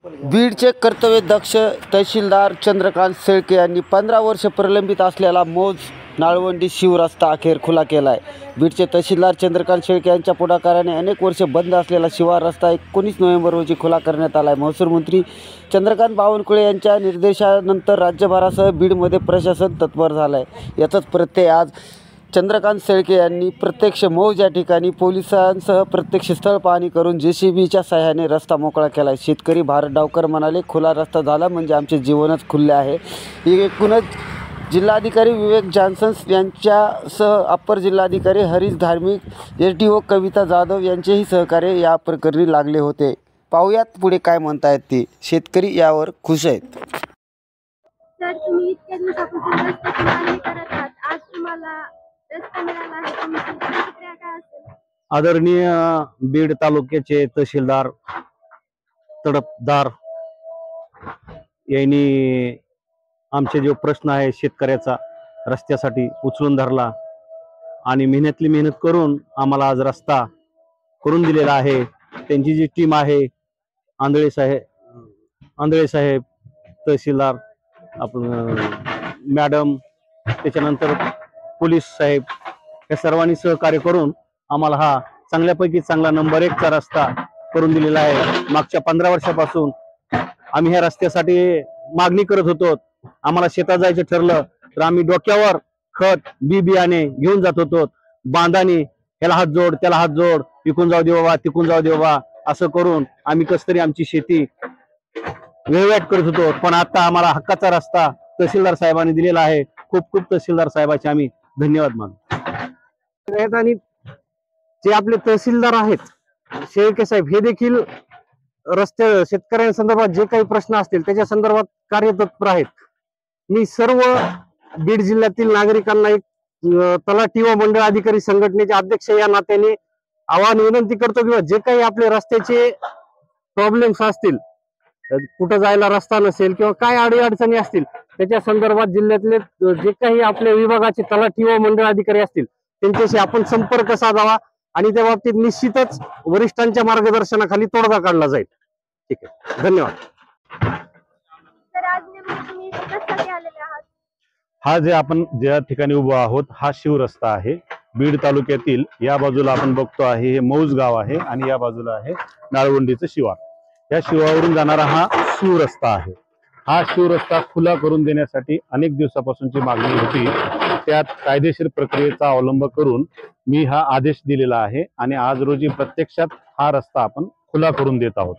बीडचे कर्तव्यदक्ष तहसीलदार चंद्रकांत शेळके यांनी 15 वर्ष प्रलंबित असलेला मौज नाळवंडी शिवरस्ता अखेर खुला केला आहे। बीडचे तहसीलदार चंद्रकांत शेळके यांच्या पुढाकाराने अनेक वर्षे बंद असलेला शिवार रस्ता 19 नोव्हेंबर रोजी खुला करण्यात आला आहे। महसूल मंत्री चंद्रकांत बावनकुळे यांच्या निर्देशानंतर राज्यभरासह बीडमध्ये प्रशासन तत्पर झालं आहे। याचाच प्रत्यय आज चंद्रकांत शेळके यांनी प्रत्यक्ष मौज या ठिकाणी पोलिसांसह प्रत्यक्ष स्थळ पाहणी करून JCBच्या सहाय्याने रस्ता मोकळा केला आहे। शेतकरी भारत डावकर म्हणाले, खुला रस्ता झाला म्हणजे आमचे जीवनच खुले आहे। एकूणच जिल्हाधिकारी विवेक जॉन्सन यांच्यासह अप्पर जिल्हाधिकारी हरीश धार्मिक, SDO कविता जाधव यांचेही सहकार्य या प्रकरणी लागले होते। पाहुयात पुढे काय म्हणतायत ते। शेतकरी यावर खुश आहेत। सर, तुम्ही इतक्या दिवसापासून रस्त्याची मागणी करत आहात, आज तुम्हाला रस्ता मिळाला आहे, तुमची प्रतिक्रिया काय असेल? आदरणीय बीड तालुक्याचे तहसीलदार तडफदार यांनी आमचे जो प्रश्न आहे शेतकऱ्याचा रस्त्यासाठी उचलून धरला आणि मेहनतली मेहनत करून आम्हाला आज रस्ता करून दिलेला आहे। त्यांची जी टीम आहे, आंधळे साहेब तहसीलदार आपण मॅडम, त्याच्यानंतर पोलीस साहेब, या सर्वांनी सहकार्य करून आम्हाला हा चांगल्यापैकी चांगला नंबर 1चा रस्ता करून दिलेला आहे। मागच्या 15 वर्षापासून आम्ही ह्या रस्त्यासाठी मागणी करत होतो। आम्हाला शेतात जायचं ठरलं तर आम्ही डोक्यावर खत बियाणे घेऊन जात होतो। बांधाने ह्याला हात जोड, त्याला हात जोड, इकून जाऊ दे बाबा, तिकून जाऊ दे बाबा, असं करून आम्ही कस तरी आमची शेती वेळवाट करत होतो। पण आता आम्हाला हक्काचा रस्ता तहसीलदार साहेबांनी दिलेला आहे। खूप खूप तहसीलदार साहेबांचे आम्ही धन्यवाद मानतो। आणि जे आपले तहसीलदार आहेत शेळके साहेब, हे देखील शेतकऱ्यांसंदर्भात जे काही प्रश्न असतील त्याच्या संदर्भात कार्यतत्पर आहेत। मी सर्व बीड जिल्ह्यातील नागरिकांना एक तलाठी व मंडळ अधिकारी संघटनेचे अध्यक्ष या नात्याने आवाहन विनंती करतो की जे काही आपले रस्त्याचे प्रॉब्लेम्स असतील, कुठं जायला रस्ता नसेल किंवा काय अडीअडचणी असतील, त्याच्या संदर्भात जिल्ह्यातले जे काही आपल्या विभागाचे तलाठी व मंडळ अधिकारी असतील त्यांच्याशी आपण संपर्क साधावा आणि त्या बाबतीत निश्चितच वरिष्ठांच्या मार्गदर्शनाखाली तोडगा काढला जाईल। ठीक आहे, धन्यवाद। सर, आज नेमके तुम्ही कशासाठी आलेले आहात? हा जे आपण ज्या ठिकाणी उभा आहोत हा शिवरस्ता आहे। बीड तालुक्यातील या बाजूला आपण बघतो आहे हे मौज गाव आहे आणि या बाजूला आहे नाळवंडीचं शिवार। या शिवारावरून जाणारा हा शिवरस्ता आहे। हा शिवरस्ता खुला करून देण्यासाठी अनेक दिवसापासूनची मागणी होती। त्यात कायदेशीर प्रक्रियेचा अवलंब करून मी हा आदेश दिलेला आहे आणि आज रोजी प्रत्यक्षात हा रस्ता आपण खुला करून देत आहोत।